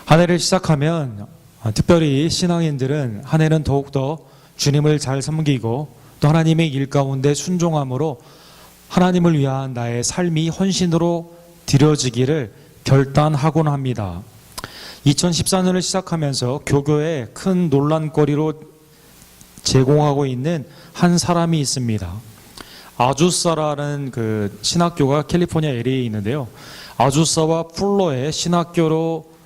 한 해를 시작하면 특별히 신앙인들은 한 해는 더욱더 주님을 잘 섬기고 또 하나님의 일 가운데 순종함으로 하나님을 위한 나의 삶이 헌신으로 드려지기를 결단하곤 합니다. 2014년을 시작하면서 교교에 큰 논란거리로 제공하고 있는 한 사람이 있습니다. 아주사라는 그 신학교가 캘리포니아 LA에 있는데요. 아주사와 풀러의 신학교로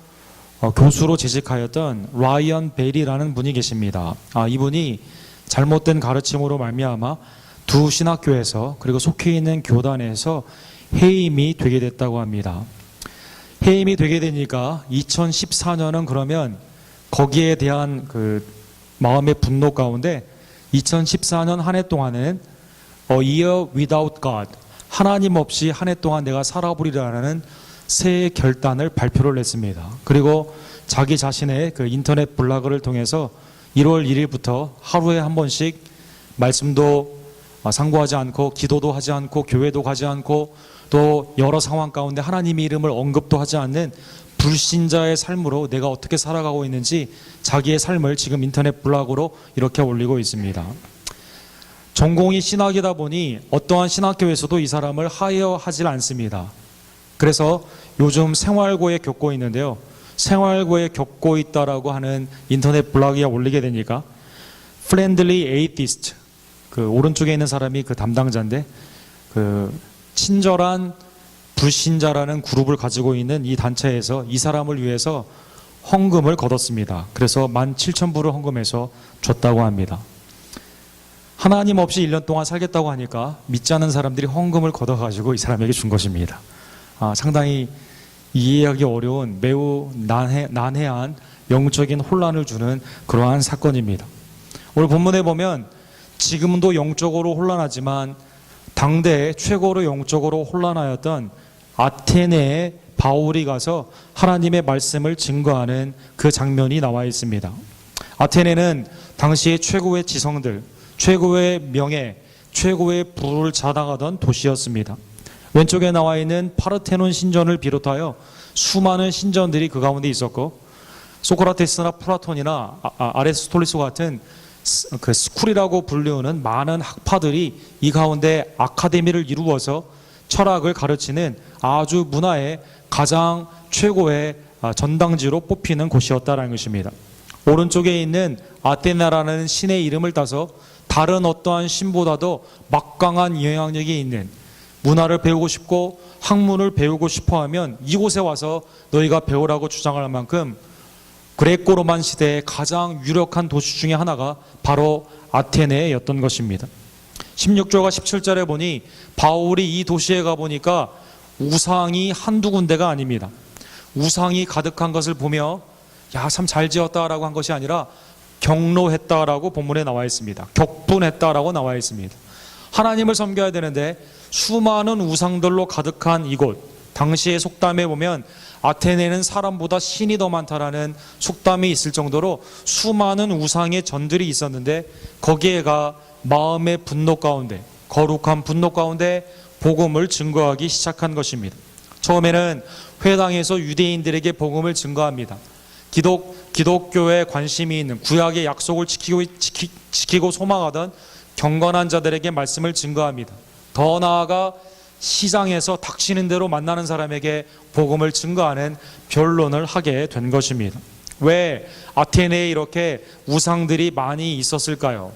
교수로 재직하였던 라이언 베일이라는 분이 계십니다. 이분이 잘못된 가르침으로 말미암아 두 신학교에서 그리고 속해 있는 교단에서 해임이 되게 됐다고 합니다. 해임이 되게 되니까 2014년은 그러면 거기에 대한 그 마음의 분노 가운데 2014년 한 해 동안은 A year without God, 하나님 없이 한 해 동안 내가 살아보리라는 새 결단을 발표를 했습니다. 그리고 자기 자신의 그 인터넷 블로그를 통해서 1월 1일부터 하루에 한 번씩 말씀도 상고하지 않고 기도도 하지 않고 교회도 가지 않고 또 여러 상황 가운데 하나님의 이름을 언급도 하지 않는 불신자의 삶으로 내가 어떻게 살아가고 있는지 자기의 삶을 지금 인터넷 블로그로 이렇게 올리고 있습니다. 전공이 신학이다 보니 어떠한 신학교에서도 이 사람을 하이어하지 않습니다. 그래서 요즘 생활고에 겪고 있는데요. 생활고에 겪고 있다라고 하는 인터넷 블로그에 올리게 되니까 Friendly Atheist, 그 오른쪽에 있는 사람이 그 담당자인데 그 친절한 불신자라는 그룹을 가지고 있는 이 단체에서 이 사람을 위해서 헌금을 거뒀습니다. 그래서 17,000불을 헌금해서 줬다고 합니다. 하나님 없이 1년 동안 살겠다고 하니까 믿지 않는 사람들이 헌금을 걷어가지고 이 사람에게 준 것입니다. 상당히 이해하기 어려운 매우 난해한 영적인 혼란을 주는 그러한 사건입니다. 오늘 본문에 보면 지금도 영적으로 혼란하지만 당대 최고로 영적으로 혼란하였던 아테네에 바울이 가서 하나님의 말씀을 증거하는 그 장면이 나와 있습니다. 아테네는 당시의 최고의 지성들, 최고의 명예, 최고의 부를 자랑하던 도시였습니다. 왼쪽에 나와 있는 파르테논 신전을 비롯하여 수많은 신전들이 그 가운데 있었고 소크라테스나 플라톤이나 아레스토텔레스 같은 그 스쿨이라고 불리우는 많은 학파들이 이 가운데 아카데미를 이루어서 철학을 가르치는 아주 문화의 가장 최고의 전당지로 뽑히는 곳이었다는 것입니다. 오른쪽에 있는 아테나라는 신의 이름을 따서 다른 어떠한 신보다도 막강한 영향력이 있는 문화를 배우고 싶고 학문을 배우고 싶어하면 이곳에 와서 너희가 배우라고 주장할 만큼 그레코로만 시대의 가장 유력한 도시 중에 하나가 바로 아테네였던 것입니다. 16절과 17절에 보니 바울이 이 도시에 가보니까 우상이 한두 군데가 아닙니다. 우상이 가득한 것을 보며 야, 참 잘 지었다라고 한 것이 아니라 경로했다라고 본문에 나와 있습니다. 격분했다라고 나와 있습니다. 하나님을 섬겨야 되는데 수많은 우상들로 가득한 이곳, 당시의 속담에 보면 아테네는 사람보다 신이 더 많다라는 속담이 있을 정도로 수많은 우상의 전들이 있었는데 거기에가 마음의 분노 가운데, 거룩한 분노 가운데 복음을 증거하기 시작한 것입니다. 처음에는 회당에서 유대인들에게 복음을 증거합니다. 기독교에 관심이 있는 구약의 약속을 지키고 소망하던 경건한 자들에게 말씀을 증거합니다. 더 나아가 시장에서 닥치는 대로 만나는 사람에게 복음을 증거하는 변론을 하게 된 것입니다. 왜 아테네에 이렇게 우상들이 많이 있었을까요?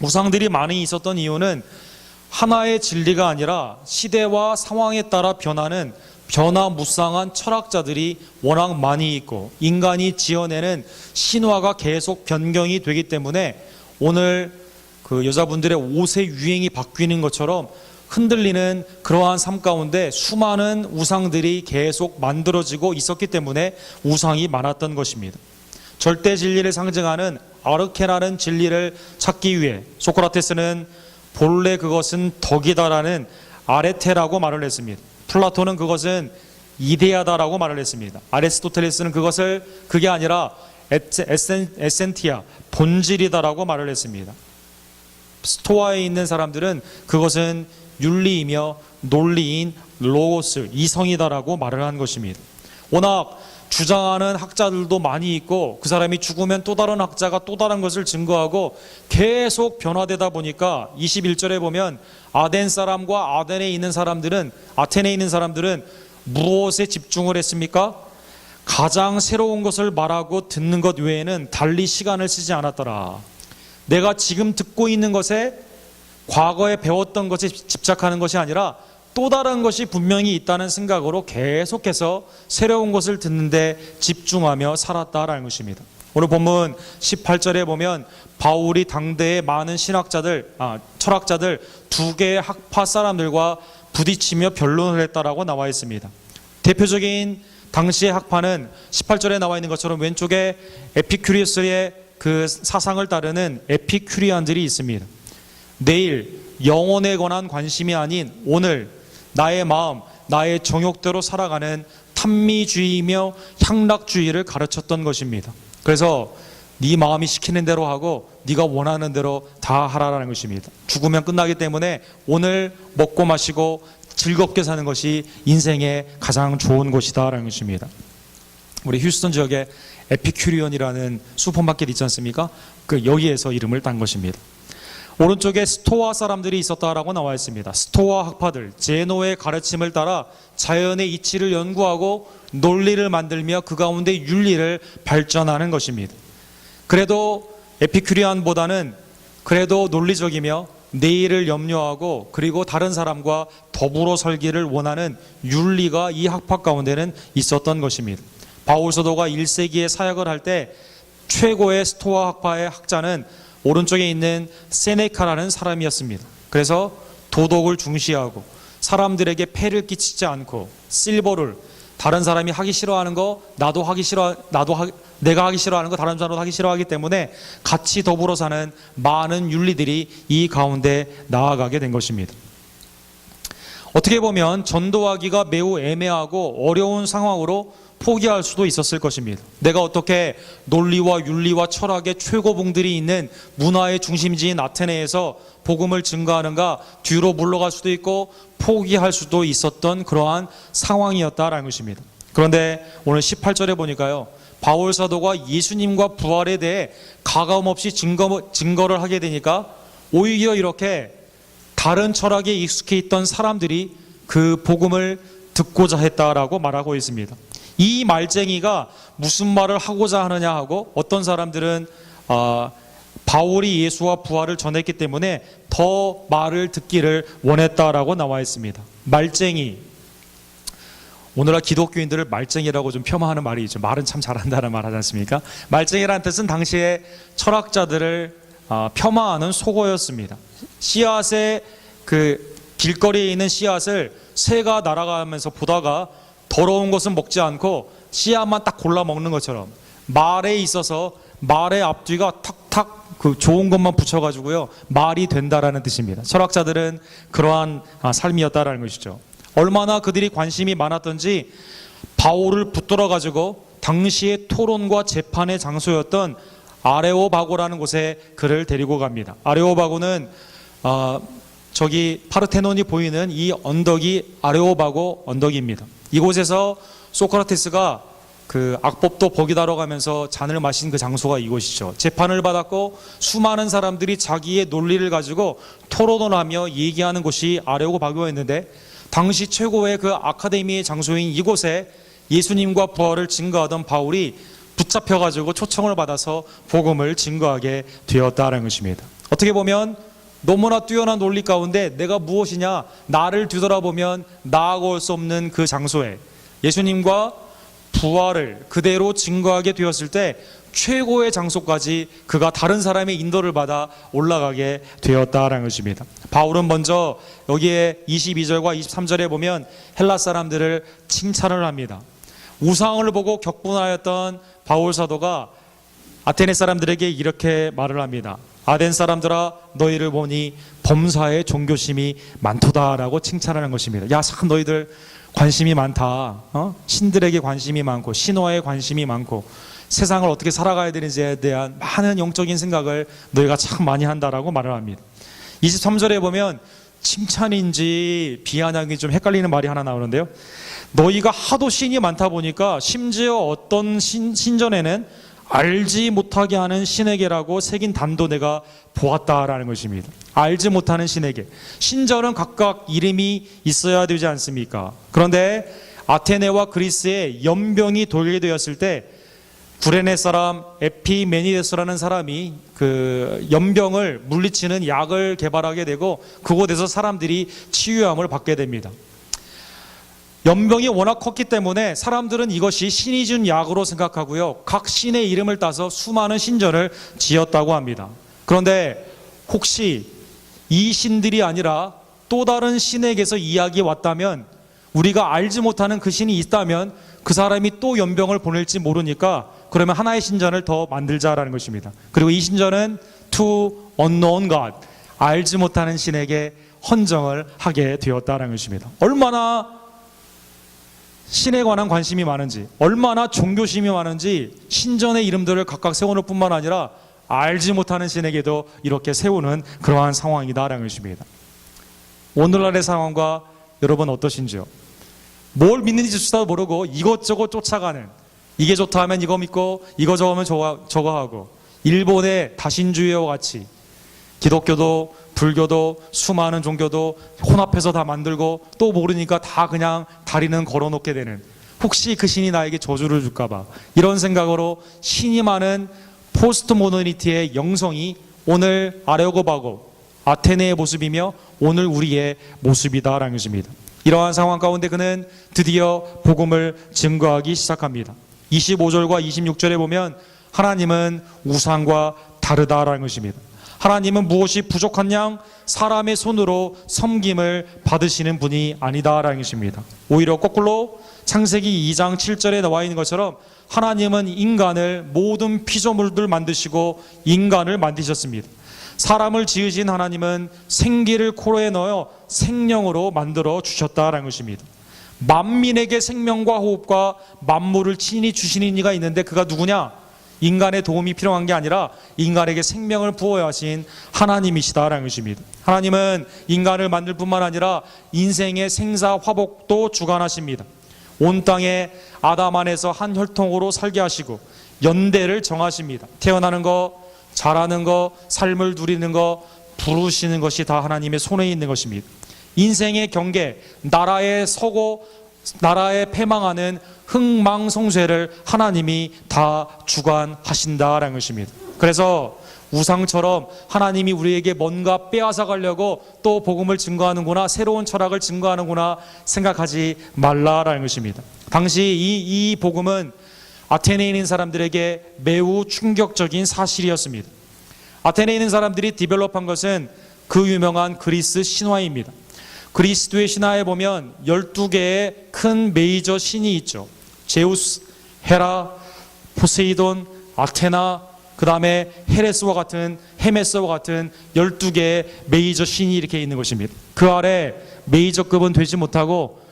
우상들이 많이 있었던 이유는 하나의 진리가 아니라 시대와 상황에 따라 변하는 변화무쌍한 철학자들이 워낙 많이 있고 인간이 지어내는 신화가 계속 변경이 되기 때문에 오늘 그 여자분들의 옷의 유행이 바뀌는 것처럼 흔들리는 그러한 삶 가운데 수많은 우상들이 계속 만들어지고 있었기 때문에 우상이 많았던 것입니다. 절대 진리를 상징하는 아르케라는 진리를 찾기 위해 소크라테스는 본래 그것은 덕이다라는 아레테라고 말을 했습니다. 플라톤은 그것은 이데아다라고 말을 했습니다. 아리스토텔레스는 그게 아니라 에센티아, 본질이다라고 말을 했습니다. 스토아에 있는 사람들은 그것은 윤리이며 논리인 로고스, 이성이다라고 말을 한 것입니다. 워낙 주장하는 학자들도 많이 있고 그 사람이 죽으면 또 다른 학자가 또 다른 것을 증거하고 계속 변화되다 보니까 21절에 보면 아덴 사람과 아테네에 있는 사람들은 무엇에 집중을 했습니까? 가장 새로운 것을 말하고 듣는 것 외에는 달리 시간을 쓰지 않았더라. 내가 지금 듣고 있는 것에 과거에 배웠던 것에 집착하는 것이 아니라 또 다른 것이 분명히 있다는 생각으로 계속해서 새로운 것을 듣는데 집중하며 살았다라는 것입니다. 오늘 본문 18절에 보면 바울이 당대의 많은 철학자들 두 개의 학파 사람들과 부딪히며 변론을 했다라고 나와 있습니다. 대표적인 당시의 학파는 18절에 나와 있는 것처럼 왼쪽에 에피큐리우스의 그 사상을 따르는 에피큐리안들이 있습니다. 내일 영혼에 관한 관심이 아닌 오늘 나의 마음, 나의 정욕대로 살아가는 탐미주의이며 향락주의를 가르쳤던 것입니다. 그래서 네 마음이 시키는 대로 하고 네가 원하는 대로 다 하라라는 것입니다. 죽으면 끝나기 때문에 오늘 먹고 마시고 즐겁게 사는 것이 인생의 가장 좋은 것이다라는 것입니다. 우리 휴스턴 지역에 에피큐리언이라는 슈퍼마켓 있지 않습니까? 여기에서 이름을 딴 것입니다. 오른쪽에 스토아 사람들이 있었다라고 나와 있습니다. 스토아 학파들, 제노의 가르침을 따라 자연의 이치를 연구하고 논리를 만들며 그 가운데 윤리를 발전하는 것입니다. 그래도 에피큐리안보다는 그래도 논리적이며 내일을 염려하고 그리고 다른 사람과 더불어 살기를 원하는 윤리가 이 학파 가운데는 있었던 것입니다. 바울 사도가 1세기에 사역을 할 때 최고의 스토아 학파의 학자는 오른쪽에 있는 세네카라는 사람이었습니다. 그래서 도덕을 중시하고 사람들에게 폐를 끼치지 않고 실버를 다른 사람이 하기 싫어하는 거 내가 하기 싫어하는 거 다른 사람도 하기 싫어하기 때문에 같이 더불어 사는 많은 윤리들이 이 가운데 나아가게 된 것입니다. 어떻게 보면 전도하기가 매우 애매하고 어려운 상황으로 포기할 수도 있었을 것입니다. 내가 어떻게 논리와 윤리와 철학의 최고봉들이 있는 문화의 중심지인 아테네에서 복음을 증거하는가, 뒤로 물러갈 수도 있고 포기할 수도 있었던 그러한 상황이었다라는 것입니다. 그런데 오늘 18절에 보니까요, 바울 사도가 예수님과 부활에 대해 가감없이 증거를 하게 되니까 오히려 이렇게 다른 철학에 익숙해 있던 사람들이 그 복음을 듣고자 했다라고 말하고 있습니다. 이 말쟁이가 무슨 말을 하고자 하느냐 하고 어떤 사람들은 바울이 예수와 부활을 전했기 때문에 더 말을 듣기를 원했다라고 나와 있습니다. 말쟁이, 오늘날 기독교인들을 말쟁이라고 좀 폄하하는 말이 있죠. 말은 참 잘한다는 말 하지 않습니까? 말쟁이라는 뜻은 당시에 철학자들을 폄하하는 속어였습니다. 씨앗의 길거리에 있는 씨앗을 새가 날아가면서 보다가 더러운 것은 먹지 않고 씨앗만 딱 골라 먹는 것처럼 말에 있어서 말의 앞뒤가 탁탁 좋은 것만 붙여가지고요 말이 된다라는 뜻입니다. 철학자들은 그러한 삶이었다라는 것이죠. 얼마나 그들이 관심이 많았던지 바울을 붙들어가지고 당시의 토론과 재판의 장소였던 아레오바고라는 곳에 그를 데리고 갑니다. 아레오바고는 저기 파르테논이 보이는 이 언덕이 아레오바고 언덕입니다. 이곳에서 소크라테스가 그 악법도 버기다러 가면서 잔을 마신 그 장소가 이곳이죠. 재판을 받았고 수많은 사람들이 자기의 논리를 가지고 토론을 하며 얘기하는 곳이 아레오바고였는데 당시 최고의 그 아카데미의 장소인 이곳에 예수님과 부활을 증거하던 바울이 붙잡혀가지고 초청을 받아서 복음을 증거하게 되었다는 것입니다. 어떻게 보면 너무나 뛰어난 논리 가운데 내가 무엇이냐, 나를 뒤돌아보면 나아갈 수 없는 그 장소에 예수님과 부활을 그대로 증거하게 되었을 때 최고의 장소까지 그가 다른 사람의 인도를 받아 올라가게 되었다라는 것입니다. 바울은 먼저 여기에 22절과 23절에 보면 헬라 사람들을 칭찬을 합니다. 우상을 보고 격분하였던 바울 사도가 아테네 사람들에게 이렇게 말을 합니다. 아덴 사람들아, 너희를 보니 범사에 종교심이 많도다라고 칭찬하는 것입니다. 야, 참 너희들 관심이 많다. 신들에게 관심이 많고 신화에 관심이 많고 세상을 어떻게 살아가야 되는지에 대한 많은 영적인 생각을 너희가 참 많이 한다라고 말을 합니다. 23절에 보면 칭찬인지 비아냥인지 좀 헷갈리는 말이 하나 나오는데요. 너희가 하도 신이 많다 보니까 심지어 어떤 신전에는 알지 못하게 하는 신에게라고 새긴 단도 내가 보았다라는 것입니다. 알지 못하는 신에게. 신전은 각각 이름이 있어야 되지 않습니까? 그런데 아테네와 그리스에 연병이 돌게 되었을 때 구레네 사람 에피메니데스라는 사람이 그 연병을 물리치는 약을 개발하게 되고 그곳에서 사람들이 치유함을 받게 됩니다. 연병이 워낙 컸기 때문에 사람들은 이것이 신이 준 약으로 생각하고요. 각 신의 이름을 따서 수많은 신전을 지었다고 합니다. 그런데 혹시 이 신들이 아니라 또 다른 신에게서 이야기 왔다면, 우리가 알지 못하는 그 신이 있다면 그 사람이 또 연병을 보낼지 모르니까 그러면 하나의 신전을 더 만들자라는 것입니다. 그리고 이 신전은 to unknown God, 알지 못하는 신에게 헌정을 하게 되었다는 것입니다. 얼마나 신에 관한 관심이 많은지, 얼마나 종교심이 많은지 신전의 이름들을 각각 세워놓을 뿐만 아니라 알지 못하는 신에게도 이렇게 세우는 그러한 상황이다라는 것입니다. 오늘날의 상황과 여러분 어떠신지요? 뭘 믿는지조차도 모르고 이것저것 쫓아가는, 이게 좋다 하면 이거 믿고 이거 저거 하면 저거 하고, 일본의 다신주의와 같이 기독교도 불교도 수많은 종교도 혼합해서 다 만들고 또 모르니까 다 그냥 다리는 걸어놓게 되는, 혹시 그 신이 나에게 저주를 줄까봐 이런 생각으로 신이 많은 포스트 모더니티의 영성이 오늘 아레오고바고 아테네의 모습이며 오늘 우리의 모습이다라는 것입니다. 이러한 상황 가운데 그는 드디어 복음을 증거하기 시작합니다. 25절과 26절에 보면 하나님은 우상과 다르다라는 것입니다. 하나님은 무엇이 부족한 양 사람의 손으로 섬김을 받으시는 분이 아니다라는 것입니다. 오히려 거꾸로 창세기 2장 7절에 나와 있는 것처럼 하나님은 인간을 모든 피조물들 만드시고 인간을 만드셨습니다. 사람을 지으신 하나님은 생기를 코로에 넣어 생명으로 만들어 주셨다라는 것입니다. 만민에게 생명과 호흡과 만물을 친히 주시는 이가 있는데 그가 누구냐? 인간의 도움이 필요한 게 아니라 인간에게 생명을 부어하신 하나님이시다라는 것입니다. 하나님은 인간을 만들 뿐만 아니라 인생의 생사 화복도 주관하십니다. 온 땅에 아담 안에서 한 혈통으로 살게 하시고 연대를 정하십니다. 태어나는 거, 자라는 거, 삶을 누리는 거, 부르시는 것이 다 하나님의 손에 있는 것입니다. 인생의 경계, 나라에 서고 나라에 패망하는 흥망성쇠를 하나님이 다 주관하신다라는 것입니다. 그래서 우상처럼 하나님이 우리에게 뭔가 빼앗아 가려고 또 복음을 증거하는구나, 새로운 철학을 증거하는구나 생각하지 말라라는 것입니다. 당시 이 복음은 아테네에 있는 사람들에게 매우 충격적인 사실이었습니다. 아테네에 있는 사람들이 디벨롭한 것은 그 유명한 그리스 신화입니다. 그리스도의 신화에 보면 12개의 큰 메이저 신이 있죠. 제우스, 헤라, 포세이돈, 아테나, 그 다음에 헤레스와 같은, 헤메스와 같은 12개의 메이저 신이 이렇게 있는 것입니다. 그 아래 메이저급은 되지 못하고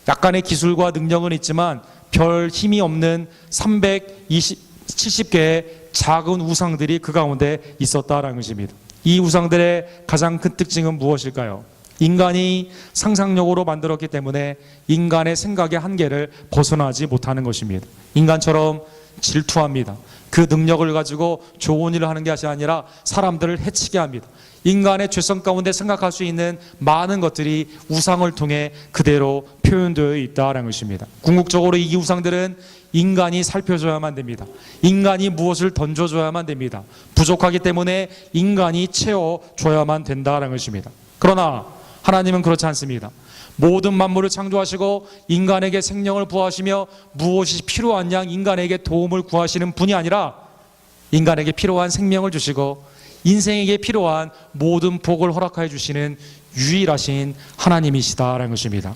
약간의 기술과 능력은 있지만 별 힘이 없는 370개의 작은 우상들이 그 가운데 있었다라는 것입니다. 이 우상들의 가장 큰 특징은 무엇일까요? 인간이 상상력으로 만들었기 때문에 인간의 생각의 한계를 벗어나지 못하는 것입니다. 인간처럼 질투합니다. 그 능력을 가지고 좋은 일을 하는 게 아니라 사람들을 해치게 합니다. 인간의 죄성 가운데 생각할 수 있는 많은 것들이 우상을 통해 그대로 표현되어 있다는 것입니다. 궁극적으로 이 우상들은 인간이 살펴줘야만 됩니다. 인간이 무엇을 던져줘야만 됩니다. 부족하기 때문에 인간이 채워줘야만 된다는 것입니다. 그러나 하나님은 그렇지 않습니다. 모든 만물을 창조하시고 인간에게 생명을 부어하시며 무엇이 필요한 양 인간에게 도움을 구하시는 분이 아니라 인간에게 필요한 생명을 주시고 인생에게 필요한 모든 복을 허락하여 주시는 유일하신 하나님이시다라는 것입니다.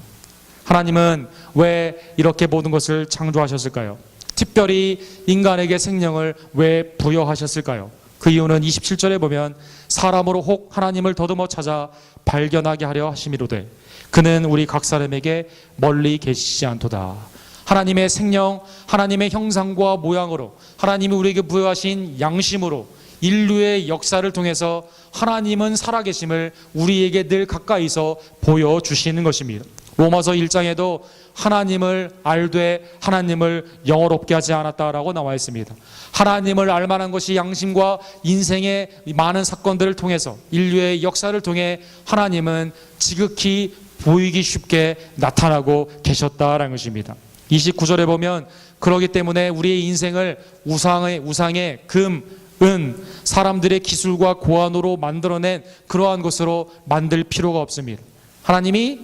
하나님은 왜 이렇게 모든 것을 창조하셨을까요? 특별히 인간에게 생명을 왜 부여하셨을까요? 그 이유는 27절에 보면 사람으로 혹 하나님을 더듬어 찾아 발견하게 하려 하심이로되 그는 우리 각 사람에게 멀리 계시지 않도다. 하나님의 생명, 하나님의 형상과 모양으로 하나님이 우리에게 부여하신 양심으로 인류의 역사를 통해서 하나님은 살아계심을 우리에게 늘 가까이서 보여주시는 것입니다. 로마서 1장에도 하나님을 알되 하나님을 영어롭게 하지 않았다라고 나와 있습니다. 하나님을 알만한 것이 양심과 인생의 많은 사건들을 통해서, 인류의 역사를 통해 하나님은 지극히 보이기 쉽게 나타나고 계셨다라는 것입니다. 29절에 보면, 그러기 때문에 우리의 인생을 우상의 금, 은, 사람들의 기술과 고안으로 만들어낸 그러한 것으로 만들 필요가 없습니다. 하나님이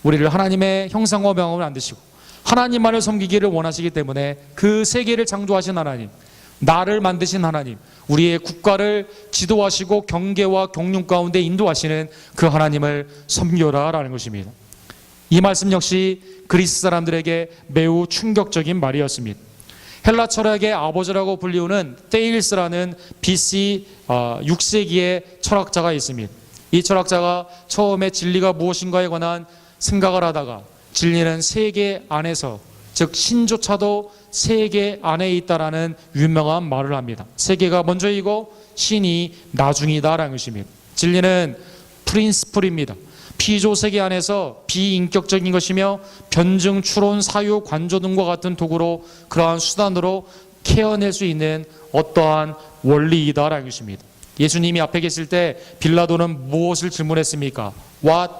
우리를 하나님의 형상과 모양으로 만드시고 하나님만을 섬기기를 원하시기 때문에 그 세계를 창조하신 하나님, 나를 만드신 하나님, 우리의 국가를 지도하시고 경계와 경륜 가운데 인도하시는 그 하나님을 섬겨라라는 것입니다. 이 말씀 역시 그리스 사람들에게 매우 충격적인 말이었습니다. 헬라 철학의 아버지라고 불리우는 테일스라는 BC 6세기의 철학자가 있습니다. 이 철학자가 처음에 진리가 무엇인가에 관한 생각을 하다가 진리는 세계 안에서, 즉 신조차도 세계 안에 있다라는 유명한 말을 합니다. 세계가 먼저이고 신이 나중이다라는 것입니다. 진리는 프린스플입니다. 피조 세계 안에서 비인격적인 것이며 변증, 추론, 사유, 관조 등과 같은 도구로, 그러한 수단으로 캐어낼 수 있는 어떠한 원리이다라는 것입니다. 예수님이 앞에 계실 때 빌라도는 무엇을 질문했습니까? What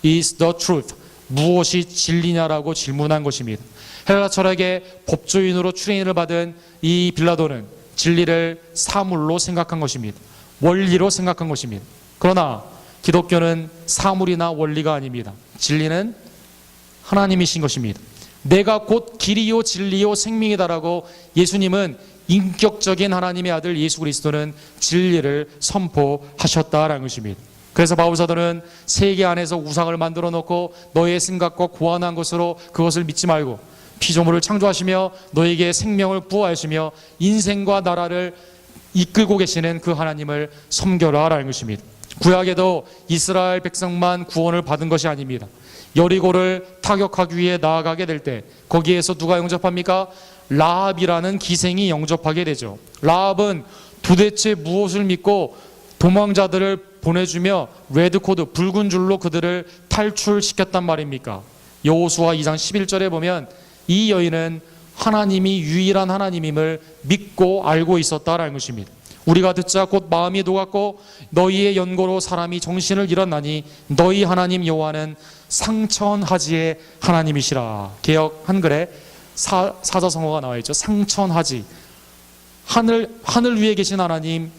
is the truth? 무엇이 진리냐라고 질문한 것입니다. 헬라 철학의 법조인으로 출인을 받은 이 빌라도는 진리를 사물로 생각한 것입니다. 원리로 생각한 것입니다. 그러나 기독교는 사물이나 원리가 아닙니다. 진리는 하나님이신 것입니다. 내가 곧 길이요 진리요 생명이다라고 예수님은, 인격적인 하나님의 아들 예수 그리스도는 진리를 선포하셨다라는 것입니다. 그래서 바울 사도는 세계 안에서 우상을 만들어 놓고 너의 생각과 고안한 것으로 그것을 믿지 말고 피조물을 창조하시며 너에게 생명을 부어하시며 인생과 나라를 이끌고 계시는 그 하나님을 섬겨라라는 것입니다. 구약에도 이스라엘 백성만 구원을 받은 것이 아닙니다. 여리고를 타격하기 위해 나아가게 될 때 거기에서 누가 영접합니까? 라합이라는 기생이 영접하게 되죠. 라합은 도대체 무엇을 믿고 도망자들을 보내주며 레드코드, 붉은 줄로 그들을 탈출시켰단 말입니까? 여호수아 2장 11절에 보면 이 여인은 하나님이 유일한 하나님임을 믿고 알고 있었다라는 것입니다. 우리가 듣자 곧 마음이 녹았고 너희의 연고로 사람이 정신을 잃었나니 너희 하나님 여호와는 상천하지의 하나님이시라. 개역 한글에 사자성어가 나와 있죠. 상천하지, 하늘 위에 계신 하나님,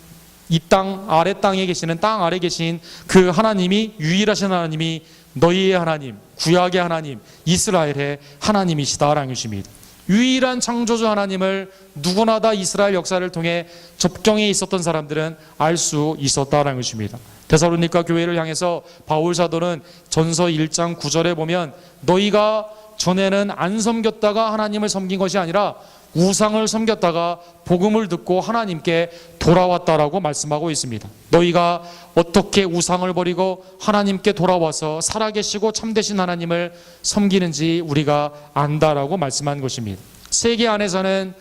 이 땅 아래 땅에 계시는, 땅 아래 계신 그 하나님이, 유일하신 하나님이 너희의 하나님, 구약의 하나님, 이스라엘의 하나님이시다라는 것입니다. 유일한 창조주 하나님을 누구나 다 이스라엘 역사를 통해 접경에 있었던 사람들은 알 수 있었다라는 것입니다. 데살로니가 교회를 향해서 바울 사도는 전서 1장 9절에 보면 너희가 전에는 안 섬겼다가 하나님을 섬긴 것이 아니라 우상을 섬겼다가 복음을 듣고 하나님께 돌아왔다라고 말씀하고 있습니다. 너희가 어떻게 우상을 버리고 하나님께 돌아와서 살아계시고 참되신 하나님을 섬기는지 우리가 안다라고 말씀한 것입니다. 세계 안에서는,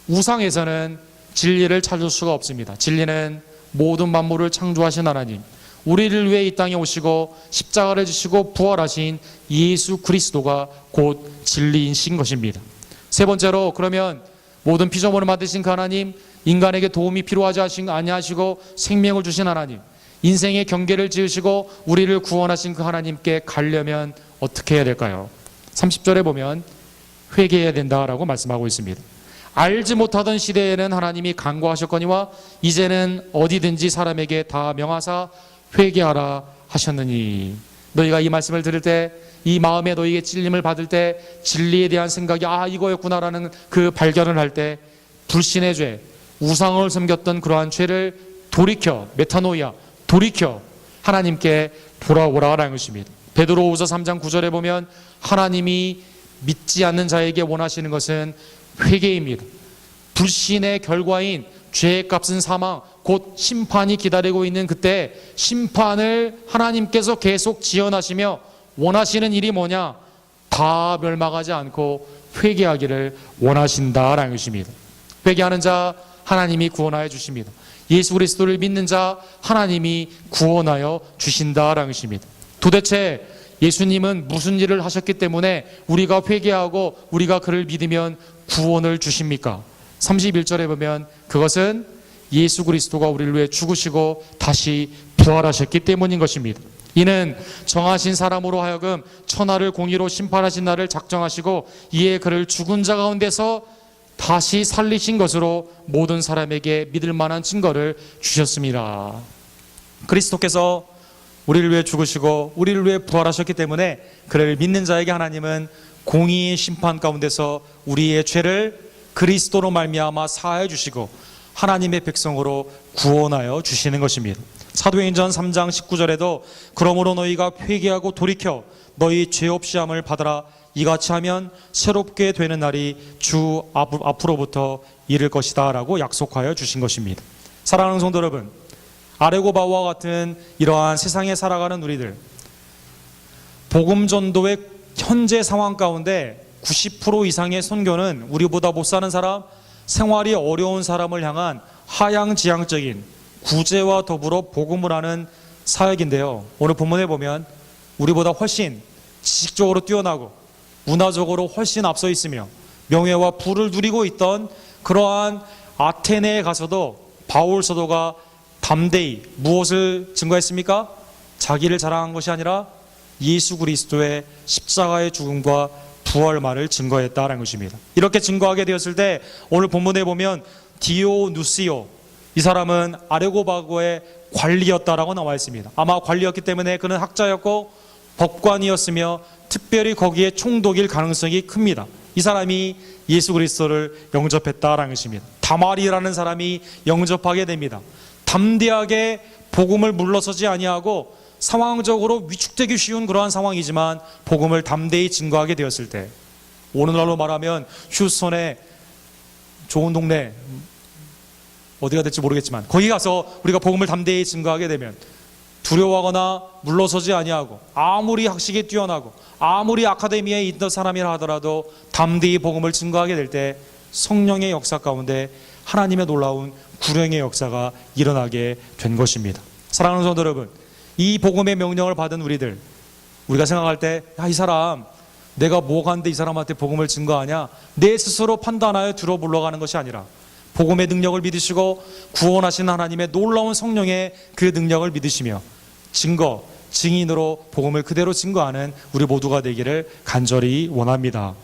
우상에서는 진리를 찾을 수가 없습니다. 진리는 모든 만물을 창조하신 하나님, 우리를 위해 이 땅에 오시고 십자가를 지시고 부활하신 예수 그리스도가 곧 진리이신 것입니다. 세 번째로, 그러면 모든 피조물을 만드신 그 하나님, 인간에게 도움이 필요하지 아니하시고 생명을 주신 하나님, 인생의 경계를 지으시고 우리를 구원하신 그 하나님께 가려면 어떻게 해야 될까요? 30절에 보면 회개해야 된다라고 말씀하고 있습니다. 알지 못하던 시대에는 하나님이 간구하셨거니와 이제는 어디든지 사람에게 다 명하사 회개하라 하셨느니. 너희가 이 말씀을 들을 때, 이 마음에 너희에게 찔림을 받을 때, 진리에 대한 생각이 이거였구나라는 그 발견을 할 때, 불신의 죄, 우상을 섬겼던 그러한 죄를 돌이켜, 메타노이아, 돌이켜 하나님께 돌아오라라는 것입니다. 베드로후서 3장 9절에 보면 하나님이 믿지 않는 자에게 원하시는 것은 회개입니다. 불신의 결과인 죄의 값은 사망, 곧 심판이 기다리고 있는 그때 심판을 하나님께서 계속 지연하시며 원하시는 일이 뭐냐? 다 멸망하지 않고 회개하기를 원하신다라는 것입니다. 회개하는 자 하나님이 구원하여 주십니다. 예수 그리스도를 믿는 자 하나님이 구원하여 주신다라는 것입니다. 도대체 예수님은 무슨 일을 하셨기 때문에 우리가 회개하고 우리가 그를 믿으면 구원을 주십니까? 31절에 보면 그것은 예수 그리스도가 우리를 위해 죽으시고 다시 부활하셨기 때문인 것입니다. 이는 정하신 사람으로 하여금 천하를 공의로 심판하신 날을 작정하시고 이에 그를 죽은 자 가운데서 다시 살리신 것으로 모든 사람에게 믿을 만한 증거를 주셨습니다. 그리스도께서 우리를 위해 죽으시고 우리를 위해 부활하셨기 때문에 그를 믿는 자에게 하나님은 공의의 심판 가운데서 우리의 죄를 그리스도로 말미암아 사하여 주시고 하나님의 백성으로 구원하여 주시는 것입니다. 사도행전 3장 19절에도 그러므로 너희가 회개하고 돌이켜 너희 죄 없이 함을 받아라. 이같이 하면 새롭게 되는 날이 주 앞으로부터 이를 것이다 라고 약속하여 주신 것입니다. 사랑하는 성도 여러분, 아레고바와 같은 이러한 세상에 살아가는 우리들, 복음 전도의 현재 상황 가운데 90% 이상의 선교는 우리보다 못 사는 사람, 생활이 어려운 사람을 향한 하향지향적인 구제와 더불어 복음을 하는 사역인데요. 오늘 본문에 보면 우리보다 훨씬 지식적으로 뛰어나고 문화적으로 훨씬 앞서 있으며 명예와 부를 누리고 있던 그러한 아테네에 가서도 바울 사도가 담대히 무엇을 증거했습니까? 자기를 자랑한 것이 아니라 예수 그리스도의 십자가의 죽음과 부활만을 증거했다는 것입니다. 이렇게 증거하게 되었을 때 오늘 본문에 보면 디오누시오, 이 사람은 아레고바고의 관리였다라고 나와 있습니다. 아마 관리였기 때문에 그는 학자였고 법관이었으며 특별히 거기에 총독일 가능성이 큽니다. 이 사람이 예수 그리스도를 영접했다라는 것입니다. 다말이라는 사람이 영접하게 됩니다. 담대하게 복음을 물러서지 아니하고 상황적으로 위축되기 쉬운 그러한 상황이지만 복음을 담대히 증거하게 되었을 때, 오늘날로 말하면 휴스턴의 좋은 동네, 어디가 될지 모르겠지만 거기 가서 우리가 복음을 담대히 증거하게 되면 두려워하거나 물러서지 아니하고 아무리 학식이 뛰어나고 아무리 아카데미에 있던 사람이라 하더라도 담대히 복음을 증거하게 될 때 성령의 역사 가운데 하나님의 놀라운 구령의 역사가 일어나게 된 것입니다. 사랑하는 성도 여러분, 이 복음의 명령을 받은 우리가 생각할 때, 이 사람 내가 뭐가 한데 이 사람한테 복음을 증거하냐, 내 스스로 판단하여 들어 물러가는 것이 아니라 복음의 능력을 믿으시고 구원하신 하나님의 놀라운 성령의 그 능력을 믿으시며 증인으로 복음을 그대로 증거하는 우리 모두가 되기를 간절히 원합니다.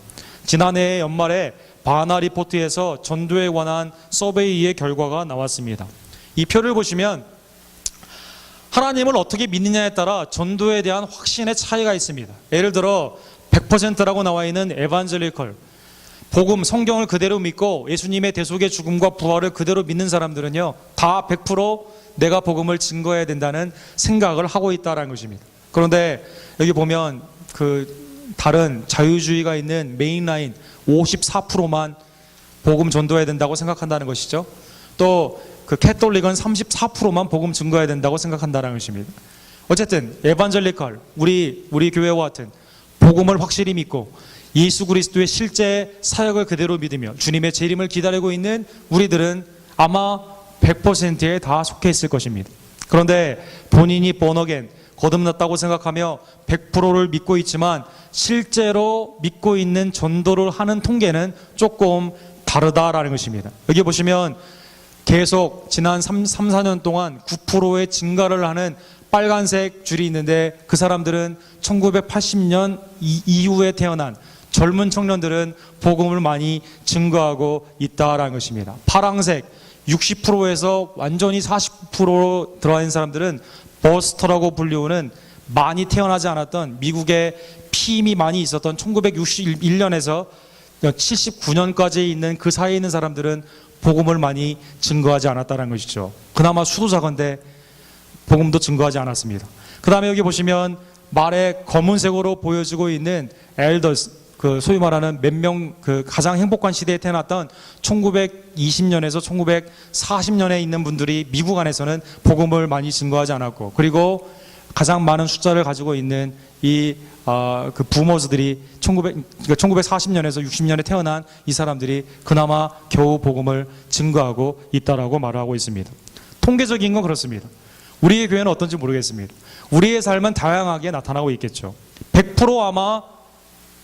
지난해 연말에 바나 리포트에서 전도에 관한 서베이의 결과가 나왔습니다. 이 표를 보시면 하나님을 어떻게 믿느냐에 따라 전도에 대한 확신의 차이가 있습니다. 예를 들어 100%라고 나와 있는 에반젤리컬, 복음, 성경을 그대로 믿고 예수님의 대속의 죽음과 부활을 그대로 믿는 사람들은요, 다 100% 내가 복음을 증거해야 된다는 생각을 하고 있다는 것입니다. 그런데 여기 보면 그 다른 자유주의가 있는 메인라인 54%만 복음 전도해야 된다고 생각한다는 것이죠. 또 그 캐톨릭은 34%만 복음 증거해야 된다고 생각한다는 것입니다. 어쨌든 에반젤리컬, 우리 교회와 같은 복음을 확실히 믿고 예수 그리스도의 실제 사역을 그대로 믿으며 주님의 재림을 기다리고 있는 우리들은 아마 100%에 다 속해 있을 것입니다. 그런데 본인이 본어겐, 거듭났다고 생각하며 100%를 믿고 있지만 실제로 믿고 있는 전도를 하는 통계는 조금 다르다라는 것입니다. 여기 보시면 계속 지난 3-4년 동안 9%의 증가를 하는 빨간색 줄이 있는데 그 사람들은 1980년 이후에 태어난 젊은 청년들은 복음을 많이 증거하고 있다라는 것입니다. 파랑색 60%에서 완전히 40%로 들어와 있는 사람들은 버스터라고 불리우는 많이 태어나지 않았던 미국에 피임이 많이 있었던 1961년에서 79년까지 있는 그 사이에 있는 사람들은 복음을 많이 증거하지 않았다는 것이죠. 그나마 수도 작은데 복음도 증거하지 않았습니다. 그 다음에 여기 보시면 말에 검은색으로 보여지고 있는 엘더스, 그 소위 말하는 몇 명, 그 가장 행복한 시대에 태어났던 1920년에서 1940년에 있는 분들이 미국 안에서는 복음을 많이 증거하지 않았고, 그리고 가장 많은 숫자를 가지고 있는 그 부모들이 1940년에서 60년에 태어난 이 사람들이 그나마 겨우 복음을 증거하고 있다라고 말하고 있습니다. 통계적인 건 그렇습니다. 우리의 교회는 어떤지 모르겠습니다. 우리의 삶은 다양하게 나타나고 있겠죠. 100% 아마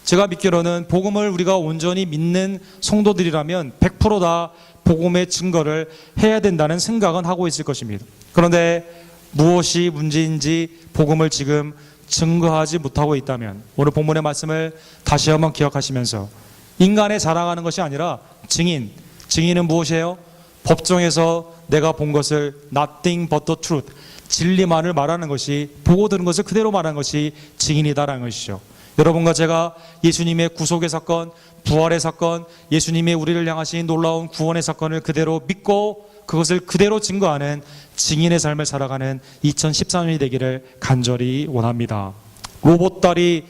제가 믿기로는 복음을 우리가 온전히 믿는 성도들이라면 100%다 복음의 증거를 해야 된다는 생각은 하고 있을 것입니다. 그런데 무엇이 문제인지 복음을 지금 증거하지 못하고 있다면 오늘 본문의 말씀을 다시 한번 기억하시면서 인간의 자랑하는 것이 아니라 증인은 무엇이에요? 법정에서 내가 본 것을 nothing but the truth, 진리만을 말하는 것이, 보고 들은 것을 그대로 말하는 것이 증인이다라는 것이죠. 여러분과 제가 예수님의 구속의 사건, 부활의 사건, 예수님의 우리를 향하신 놀라운 구원의 사건을 그대로 믿고 그것을 그대로 증거하는 증인의 삶을 살아가는 2013년이 되기를 간절히 원합니다. 로봇다리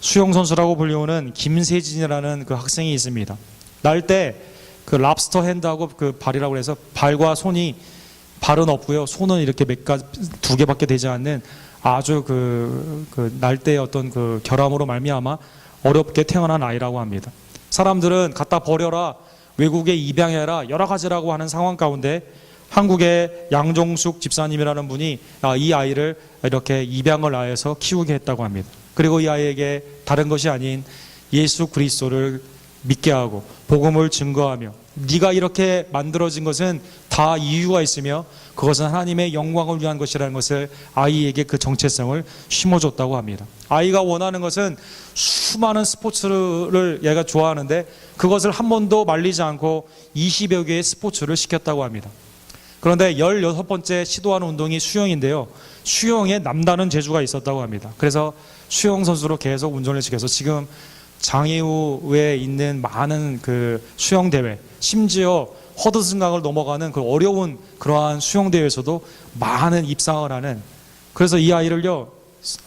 수영선수라고 불리우는 김세진이라는 그 학생이 있습니다. 날 때 그 랍스터 핸드하고 그 발이라고 해서 발과 손이, 발은 없고요, 손은 이렇게 두 개밖에 되지 않는 아주 날 때의 어떤 그 결함으로 말미암아 어렵게 태어난 아이라고 합니다. 사람들은 갖다 버려라, 외국에 입양해라, 여러 가지라고 하는 상황 가운데 한국의 양종숙 집사님이라는 분이 이 아이를 이렇게 입양을 하여서 키우게 했다고 합니다. 그리고 이 아이에게 다른 것이 아닌 예수 그리스도를 믿게 하고 복음을 증거하며, 네가 이렇게 만들어진 것은 다 이유가 있으며 그것은 하나님의 영광을 위한 것이라는 것을 아이에게 그 정체성을 심어줬다고 합니다. 아이가 원하는 것은 수많은 스포츠를 얘가 좋아하는데 그것을 한 번도 말리지 않고 20여 개의 스포츠를 시켰다고 합니다. 그런데 16번째 시도하는 운동이 수영인데요, 수영에 남다른 재주가 있었다고 합니다. 그래서 수영 선수로 계속 운전을 시켜서 지금 장애우에 있는 많은 그 수영대회, 심지어 허드슨강을 넘어가는 그 어려운 그러한 수영대회에서도 많은 입상을 하는, 그래서 이 아이를요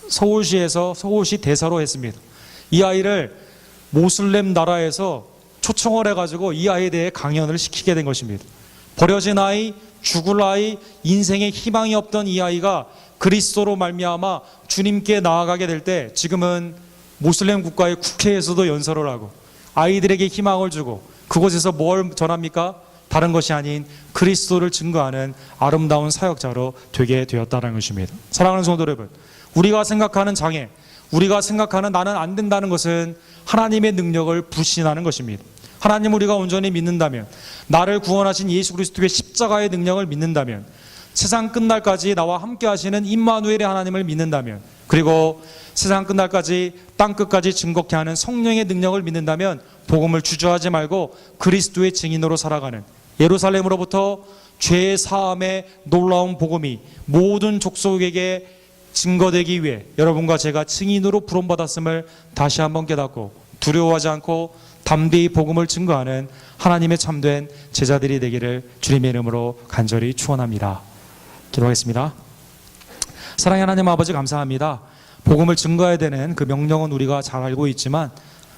서울시에서 서울시 대사로 했습니다. 이 아이를 모슬렘 나라에서 초청을 해가지고 이 아이에 대해 강연을 시키게 된 것입니다. 버려진 아이, 죽을 아이, 인생에 희망이 없던 이 아이가 그리스도로 말미암아 주님께 나아가게 될 때 지금은 모슬렘 국가의 국회에서도 연설을 하고 아이들에게 희망을 주고 그곳에서 뭘 전합니까? 다른 것이 아닌 그리스도를 증거하는 아름다운 사역자로 되게 되었다는 것입니다. 사랑하는 성도 여러분, 우리가 생각하는 장애, 우리가 생각하는 나는 안 된다는 것은 하나님의 능력을 불신하는 것입니다. 하나님 우리가 온전히 믿는다면, 나를 구원하신 예수 그리스도의 십자가의 능력을 믿는다면, 세상 끝날까지 나와 함께 하시는 임마누엘의 하나님을 믿는다면, 그리고 세상 끝날까지 땅 끝까지 증거케 하는 성령의 능력을 믿는다면 복음을 주저하지 말고 그리스도의 증인으로 살아가는, 예루살렘으로부터 죄 사함의 놀라운 복음이 모든 족속에게 증거되기 위해 여러분과 제가 증인으로 부름받았음을 다시 한번 깨닫고 두려워하지 않고 담대히 복음을 증거하는 하나님의 참된 제자들이 되기를 주님의 이름으로 간절히 축원합니다. 기도하겠습니다. 사랑의 하나님 아버지, 감사합니다. 복음을 증거해야 되는 그 명령은 우리가 잘 알고 있지만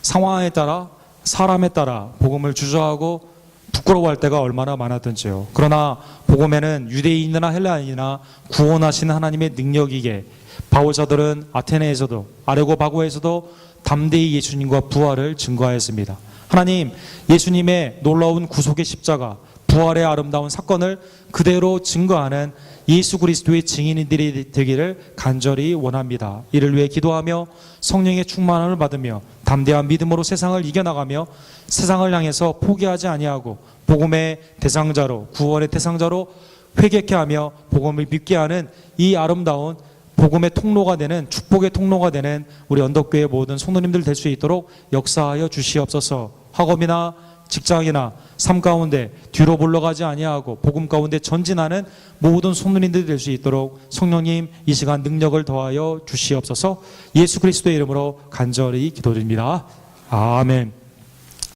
상황에 따라, 사람에 따라 복음을 주저하고 부끄러워할 때가 얼마나 많았던지요. 그러나 복음에는 유대인이나 헬라인이나 구원하시는 하나님의 능력이기에 바울사들은 아테네에서도 아레고바고에서도 담대히 예수님과 부활을 증거하였습니다. 하나님, 예수님의 놀라운 구속의 십자가, 부활의 아름다운 사건을 그대로 증거하는 예수 그리스도의 증인들이 되기를 간절히 원합니다. 이를 위해 기도하며 성령의 충만함을 받으며 담대한 믿음으로 세상을 이겨나가며 세상을 향해서 포기하지 아니하고 복음의 대상자로, 구원의 대상자로 회개케 하며 복음을 믿게 하는 이 아름다운 복음의 통로가 되는, 축복의 통로가 되는 우리 언덕교회 모든 성도님들 될 수 있도록 역사하여 주시옵소서. 학업이나 직장이나 삶 가운데 뒤로 물러가지 아니하고 복음 가운데 전진하는 모든 성도님들이 될 수 있도록 성령님 이 시간 능력을 더하여 주시옵소서. 예수 그리스도의 이름으로 간절히 기도드립니다. 아멘.